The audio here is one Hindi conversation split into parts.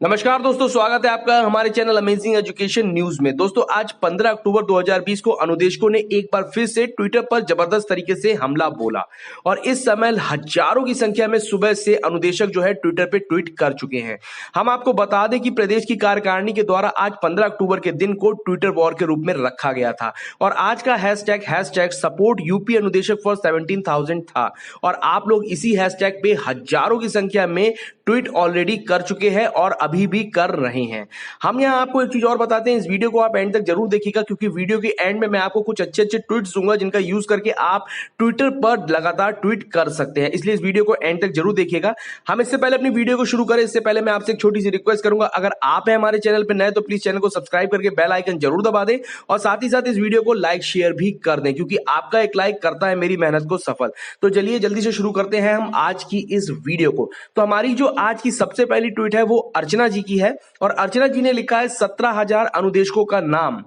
नमस्कार दोस्तों, स्वागत है आपका हमारे चैनल अमेजिंग एजुकेशन न्यूज में। दोस्तों, आज 15 अक्टूबर 2020 को अनुदेशकों ने एक बार फिर से ट्विटर पर जबरदस्त तरीके से हमला बोला और इस समय हजारों की संख्या में सुबह से अनुदेशक जो है ट्विटर पे ट्वीट कर चुके हैं। हम आपको बता दें कि प्रदेश की कार्यकारिणी के द्वारा आज 15 अक्टूबर के दिन को ट्विटर वॉर के रूप में रखा गया था और आज का हैशटैग सपोर्ट यूपी अनुदेशक फॉर 17,000 था और आप लोग इसी हैशटैग पे हजारों की संख्या में ट्वीट ऑलरेडी कर चुके हैं और अभी भी कर रहे हैं। हम यहाँ आपको एक चीज और बताते हैं, इस वीडियो को आप एंड तक जरूर देखिएगा क्योंकि वीडियो के एंड में मैं आपको कुछ अच्छे अच्छे ट्वीट्स दूंगा जिनका यूज करके आप ट्विटर पर लगातार ट्वीट कर सकते हैं, इसलिए इस वीडियो को एंड तक जरूर देखिएगा। हम इससे पहले अपनी वीडियो को शुरू करें इससे पहले मैं आपसे एक छोटी सी रिक्वेस्ट करूंगा, अगर आप हैं हमारे चैनल पर नए तो प्लीज चैनल को सब्सक्राइब करके बेल आइकन जरूर दबा दें और साथ ही साथ इस वीडियो को लाइक शेयर भी कर दें क्योंकि आपका एक लाइक करता है मेरी मेहनत को सफल। तो चलिए जल्दी से शुरू करते हैं हम आज की इस वीडियो को। तो हमारी जो आज की सबसे पहली ट्वीट है वो अर्चना जी की है और अर्चना जी ने लिखा है 17,000 अनुदेशकों का नाम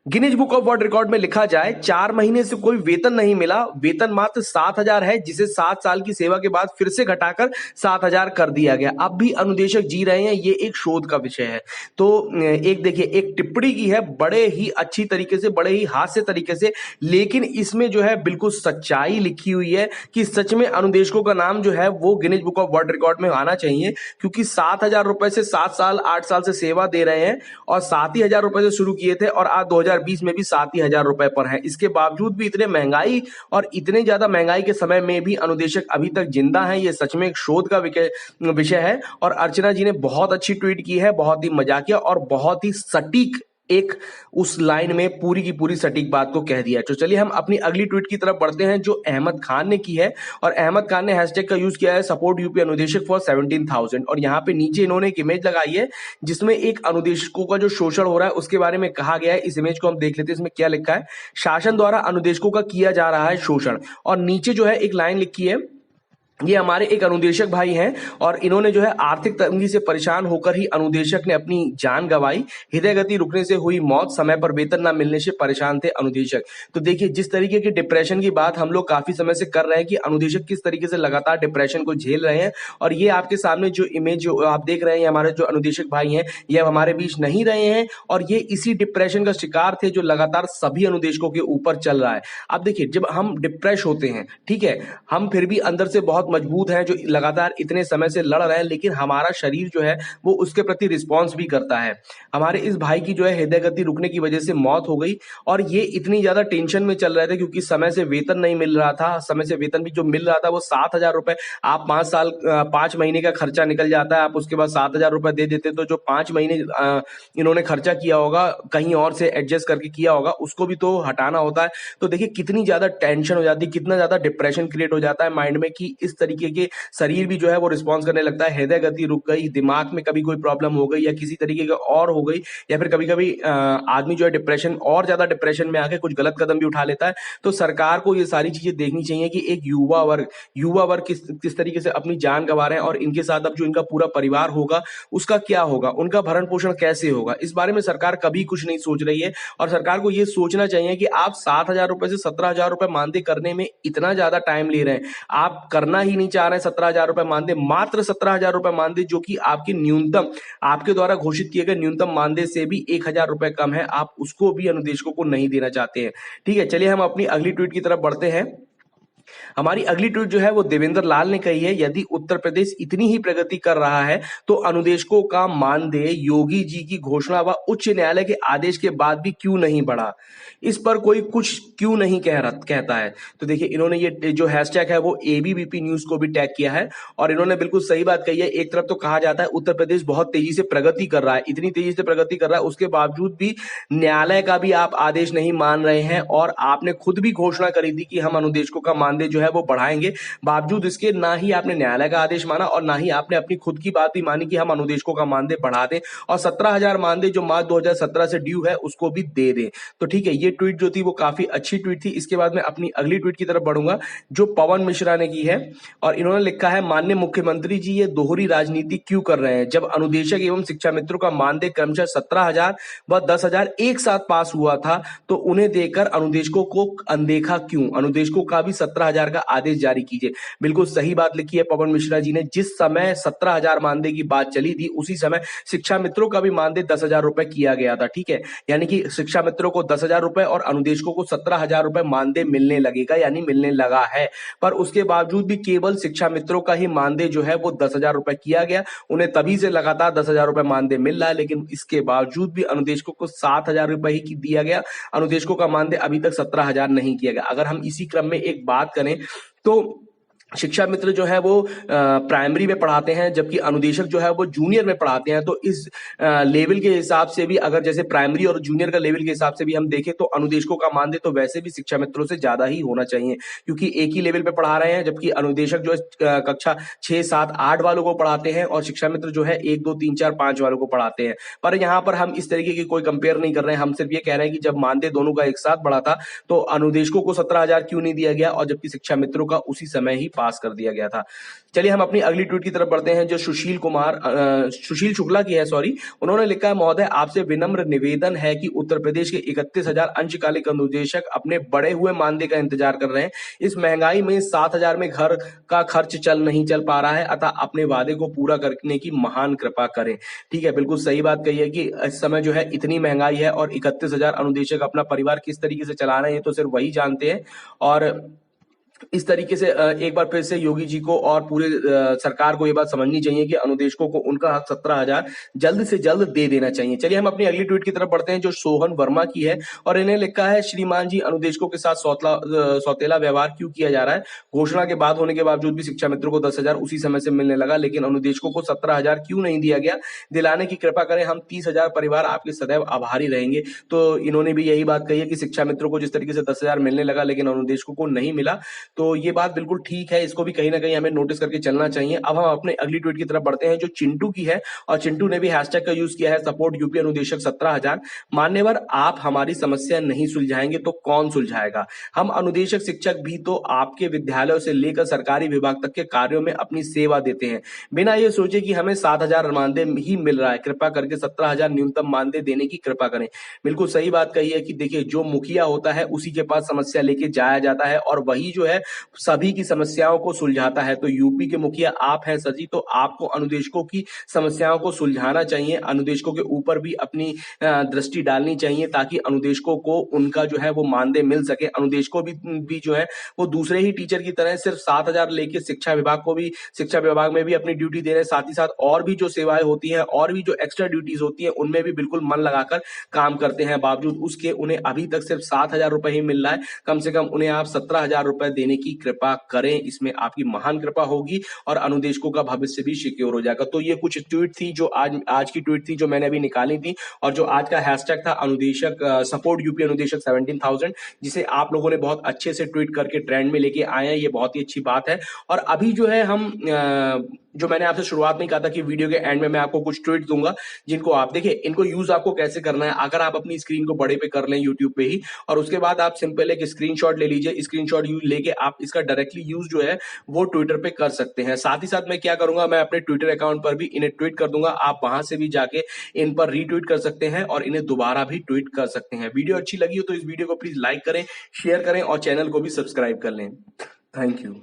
Guinness book of world record में लिखा जाए। 4 महीने से कोई वेतन नहीं मिला, वेतन मात्र 7,000 है जिसे 7 साल की सेवा के बाद फिर से घटाकर 7,000 कर दिया गया। अब भी अनुदेशक जी रहे हैं, ये एक शोध का विषय है। तो एक देखिए, एक टिप्पणी की है बड़े ही अच्छी तरीके से, बड़े ही हास्य तरीके से, लेकिन इसमें जो है बिल्कुल सच्चाई लिखी हुई है कि सच में अनुदेशकों का नाम जो है वो Guinness book of world record में आना चाहिए क्योंकि 7,000 रुपए से 7 साल 8 साल से सेवा दे रहे हैं और 7,000 रुपए से शुरू किए थे और आज 2020 में भी 7,000 रुपए पर है। इसके बावजूद भी इतने महंगाई और इतने ज्यादा महंगाई के समय में भी अनुदेशक अभी तक जिंदा है, ये सच में एक शोध का विषय है। और अर्चना जी ने बहुत अच्छी ट्वीट की है, बहुत ही मजाकिया और बहुत ही सटीक एक उस लाइन में पूरी की पूरी सटीक बात को कह दिया है। तो चलिए हम अपनी अगली ट्वीट की तरफ बढ़ते हैं जो अहमद खान ने की है और अहमद खान ने हैशटैग का यूज किया है सपोर्ट यूपी अनुदेशक फॉर 17,000 और यहाँ पे नीचे इन्होंने एक इमेज लगाई है जिसमें एक अनुदेशकों का जो शोषण हो रहा है उसके बारे में कहा गया है। इस इमेज को हम देख लेते हैं, इसमें क्या लिखा है, शासन द्वारा अनुदेशकों का किया जा रहा है शोषण और नीचे जो है एक लाइन लिखी है, ये हमारे एक अनुदेशक भाई हैं और इन्होंने जो है आर्थिक तंगी से परेशान होकर ही अनुदेशक ने अपनी जान गंवाई, हृदय गति रुकने से हुई मौत, समय पर वेतन न मिलने से परेशान थे अनुदेशक। तो देखिए जिस तरीके की डिप्रेशन की बात हम लोग काफी समय से कर रहे हैं कि अनुदेशक किस तरीके से लगातार डिप्रेशन को झेल रहे हैं और ये आपके सामने जो इमेज जो आप देख रहे हैं, हमारे जो अनुदेशक भाई हैं ये हमारे बीच नहीं रहे हैं और ये इसी डिप्रेशन का शिकार थे जो लगातार सभी अनुदेशकों के ऊपर चल रहा है। अब देखिए जब हम डिप्रेस होते हैं, ठीक है, हम फिर भी अंदर से बहुत मजबूत हैं जो लगातार इतने समय से लड़ रहे हैं, लेकिन हमारा शरीर जो है वो उसके प्रति रिस्पॉन्स भी करता है। हमारे इस भाई की जो है हृदय गति रुकने की वजह से मौत हो गई और ये इतनी ज्यादा टेंशन में चल रहे थे क्योंकि समय से वेतन नहीं मिल रहा था। समय से वेतन भी जो मिल रहा था वो 7,000 रुपए, आप 5 महीने का खर्चा निकल जाता है, आप उसके बाद 7,000 रुपए दे देते तो जो 5 महीने इन्होंने खर्चा किया होगा कहीं और से एडजस्ट करके किया होगा उसको भी तो हटाना होता है। तो देखिए कितनी ज्यादा टेंशन हो जाती है, कितना ज्यादा डिप्रेशन क्रिएट हो जाता है माइंड में कि इस तरीके के शरीर भी जो है वो रिस्पॉन्स करने लगता है, हृदय गति रुक गई, दिमाग में कभी कोई प्रॉब्लम हो गई या किसी तरीके का और हो गई या फिर कभी कभी आदमी जो है डिप्रेशन और ज्यादा डिप्रेशन में आके कुछ गलत कदम भी उठा लेता है। तो सरकार को ये सारी चीजें देखनी चाहिए कि एक युवा वर्ग किस तरीके से अपनी जान गंवा रहे हैं और इनके साथ अब जो इनका पूरा परिवार होगा उसका क्या होगा, उनका भरण पोषण कैसे होगा, इस बारे में सरकार कभी कुछ नहीं सोच रही है। और सरकार को ये सोचना चाहिए कि आप 7,000 रुपए से 17,000 रुपए मानदेय करने में इतना ज्यादा टाइम ले रहे हैं, आप करना ही नहीं चाह रहे हैं 17,000 रुपए मानदेय, मात्र 17,000 रुपए मानदेय जो कि आपकी न्यूनतम, आपके द्वारा घोषित किए गए न्यूनतम मानदेय से भी 1,000 रुपए कम है, आप उसको भी अनुदेशकों को नहीं देना चाहते हैं। ठीक है, चलिए हम अपनी अगली ट्वीट की तरफ बढ़ते हैं। हमारी अगली ट्वीट जो है वो देवेंद्र लाल ने कही है, यदि उत्तर प्रदेश इतनी ही प्रगति कर रहा है तो अनुदेशकों का मानदेय योगी जी की घोषणा व उच्च न्यायालय के आदेश के बाद भी क्यों नहीं बढ़ा, इस पर कोई कुछ क्यों नहीं कहता है। तो देखिए इन्होंने ये जो हैशटैग है वो एबीवीपी न्यूज को भी टैग किया है और इन्होंने बिल्कुल सही बात कही है। एक तरफ तो कहा जाता है उत्तर प्रदेश बहुत तेजी से प्रगति कर रहा है, इतनी तेजी से प्रगति कर रहा है, उसके बावजूद भी न्यायालय का भी आप आदेश नहीं मान रहे हैं और आपने खुद भी घोषणा करी थी कि हम अनुदेशकों का मानदेय जो है वो बढ़ाएंगे, बावजूद इसके ना ही आपने न्यायालय का आदेश माना और ना ही आपने अपनी खुद की बात भी मानी कि हम अनुदेशकों का मानदेय बढ़ा दें और 17,000 मानदेय जो मार्च 2017 से ड्यू है उसको भी दे दें। तो ठीक है, ये ट्वीट जो थी वो काफी अच्छी ट्वीट थी। इसके बाद मैं अपनी अगली ट्वीट की तरफ बढ़ूंगा जो पवन मिश्रा ने की है और इन्होंने लिखा है, माननीय मुख्यमंत्री जी ये दोहरी राजनीति क्यों कर रहे हैं, जब अनुदेशक एवं शिक्षा मित्रों का मानदेय क्रमशः 17,000 व 10,000 एक साथ पास हुआ था तो उन्हें देकर अनुदेशकों को अनदेखा क्यों, अनुदेशकों का भी 17,000 का आदेश जारी कीजिए। बिल्कुल सही बात लिखी है पवन मिश्रा जी ने। जिस समय 17,000 मानदेय की बात चली थी, उसी समय शिक्षा मित्रों का भी मानदेय 10,000 रुपए किया गया था, ठीक है। यानी कि शिक्षा मित्रों को 10,000 रुपए और अनुदेशकों को 17,000 रुपए मानदेय मिलने लगेगा, यानी मिलने लगा है। पर उसके बावजूद भी केवल शिक्षा मित्रों का ही मानदेय जो है वो 10,000 रुपए किया गया। उन्हें तभी से लगातार 10,000 रुपए मानदेय मिल रहा है, लेकिन इसके बावजूद भी अनुदेशकों को 7,000 रुपए ही दिया गया। अनुदेशकों का मानदेय अभी तक 17,000 नहीं किया गया। अगर हम इसी क्रम में एक बात करें तो शिक्षा मित्र जो है वो प्राइमरी में पढ़ाते हैं, जबकि अनुदेशक जो है वो जूनियर में पढ़ाते हैं। तो इस लेवल के हिसाब से भी, अगर जैसे प्राइमरी और जूनियर का लेवल के हिसाब से भी हम देखें तो अनुदेशकों का मानदेय तो वैसे भी शिक्षा मित्रों से ज्यादा ही होना चाहिए, क्योंकि एक ही लेवल पे पढ़ा रहे हैं। जबकि अनुदेशक जो है कक्षा 6, 7, 8 वालों को पढ़ाते हैं और शिक्षा मित्र जो है 1, 2, 3, 4, 5 वालों को पढ़ाते हैं। पर यहाँ पर हम इस तरीके की कोई कंपेयर नहीं कर रहे हैं। हम सिर्फ ये कह रहे हैं कि जब मानदेय दोनों का एक साथ बढ़ा था तो अनुदेशकों को 17,000 क्यों नहीं दिया गया, और जबकि शिक्षा मित्रों का उसी समय ही पास कर दिया गया था। चलिए हम अपनी अगली ट्वीट की तरफ बढ़ते हैं, जो सुशील शुक्ला की है, सॉरी। उन्होंने लिखा है, महोदय आपसे विनम्र निवेदन है कि उत्तर प्रदेश के 31,000 अंशकालिक अनुदेशक अपने बढ़े हुए मानदेय का इंतजार कर रहे हैं। इस महंगाई में 7,000 में घर का खर्च नहीं चल पा रहा है, अतः अपने वादे को पूरा करने की महान कृपा करें। ठीक है, बिल्कुल सही बात कही है कि इस समय जो है इतनी महंगाई है और 31,000 अनुदेशक अपना परिवार किस तरीके से चला रहे हैं, ये तो सिर्फ वही जानते हैं। और इस तरीके से एक बार फिर से योगी जी को और पूरे सरकार को ये बात समझनी चाहिए कि अनुदेशकों को उनका हक 17,000 जल्द से जल्द दे देना चाहिए। चलिए हम अपनी अगली ट्वीट की तरफ बढ़ते हैं, जो सोहन वर्मा की है, और इन्हें लिखा है, श्रीमान जी अनुदेशकों के साथ सौतेला व्यवहार क्यों किया जा रहा है? घोषणा के बाद होने के बावजूद भी शिक्षा मित्रों को 10,000 उसी समय से मिलने लगा, लेकिन अनुदेशकों को 17,000 क्यों नहीं दिया गया? दिलाने की कृपा करें, हम 30,000 परिवार आपके सदैव आभारी रहेंगे। तो इन्होंने भी यही बात कही है कि शिक्षा मित्रों को जिस तरीके से 10,000 मिलने लगा लेकिन अनुदेशकों को नहीं मिला, तो ये बात बिल्कुल ठीक है। इसको भी कहीं ना कहीं हमें नोटिस करके चलना चाहिए। अब हम अपने अगली ट्वीट की तरफ बढ़ते हैं, जो चिंटू की है, और चिंटू ने भी हैशटैग का यूज किया है, सपोर्ट यूपी अनुदेशक 17,000। मान्यवर, आप हमारी समस्या नहीं सुलझाएंगे तो कौन सुलझाएगा? हम अनुदेशक शिक्षक भी तो आपके विद्यालयों से लेकर सरकारी विभाग तक के कार्यों में अपनी सेवा देते हैं, बिना ये सोचे कि हमें 7,000 मानदेय ही मिल रहा है। कृपा करके 17,000 न्यूनतम मानदेय देने की कृपा करें। बिल्कुल सही बात कही है कि देखिए, जो मुखिया होता है उसी के पास समस्या लेके जाया जाता है, और वही जो है सभी की समस्याओं को सुलझाता है। तो यूपी के मुखिया आप हैं सर जी, तो आपको अनुदेशकों की समस्याओं को सुलझाना चाहिए। अनुदेशकों के ऊपर भी अपनी दृष्टि डालनी चाहिए, ताकि अनुदेशकों को उनका जो है वो मानदेय मिल सके। अनुदेशकों भी जो है वो दूसरे ही टीचर की तरह सिर्फ 7,000 लेके शिक्षा विभाग में भी अपनी ड्यूटी दे रहे हैं। साथ ही साथ और भी जो सेवाएं होती हैं और भी जो एक्स्ट्रा ड्यूटीज होती हैं उनमें भी बिल्कुल मन लगाकर काम करते हैं। बावजूद उसके उन्हें अभी तक सिर्फ 7,000 रुपए ही मिल रहा है। कम से कम उन्हें आप 17,000 रुपए देने की कृपा करें, इसमें आपकी महान कृपा होगी और अनुदेशकों का भविष्य भी सिक्योर हो जाएगा। तो ये कुछ ट्वीट थी जो आज की ट्वीट थी जो मैंने अभी निकाली थी, और जो आज का हैशटैग था अनुदेशक सपोर्ट यूपी अनुदेशक 17,000, जिसे आप लोगों ने बहुत अच्छे से ट्वीट करके ट्रेंड में लेके आए हैं। ये बहुत ही अच्छी बात है। और अभी जो है हम जो मैंने आपसे शुरुआत में कहा था कि वीडियो के एंड में मैं आपको कुछ ट्वीट दूंगा, जिनको आप देखिए, इनको यूज आपको कैसे करना है। अगर आप अपनी स्क्रीन को बड़े पे कर लें यूट्यूब पे ही, और उसके बाद आप सिंपल एक स्क्रीनशॉट ले लीजिए। स्क्रीनशॉट यूज लेके आप इसका डायरेक्टली यूज जो है वो ट्विटर पे कर सकते हैं। साथ ही साथ मैं क्या करूंगा, मैं अपने ट्विटर अकाउंट पर भी इन्हें ट्वीट कर दूंगा। आप वहां से भी जाके इन पर रीट्वीट कर सकते हैं और इन्हें दोबारा भी ट्वीट कर सकते हैं। वीडियो अच्छी लगी हो तो इस वीडियो को प्लीज लाइक करें, शेयर करें और चैनल को भी सब्सक्राइब कर लें। Thank you.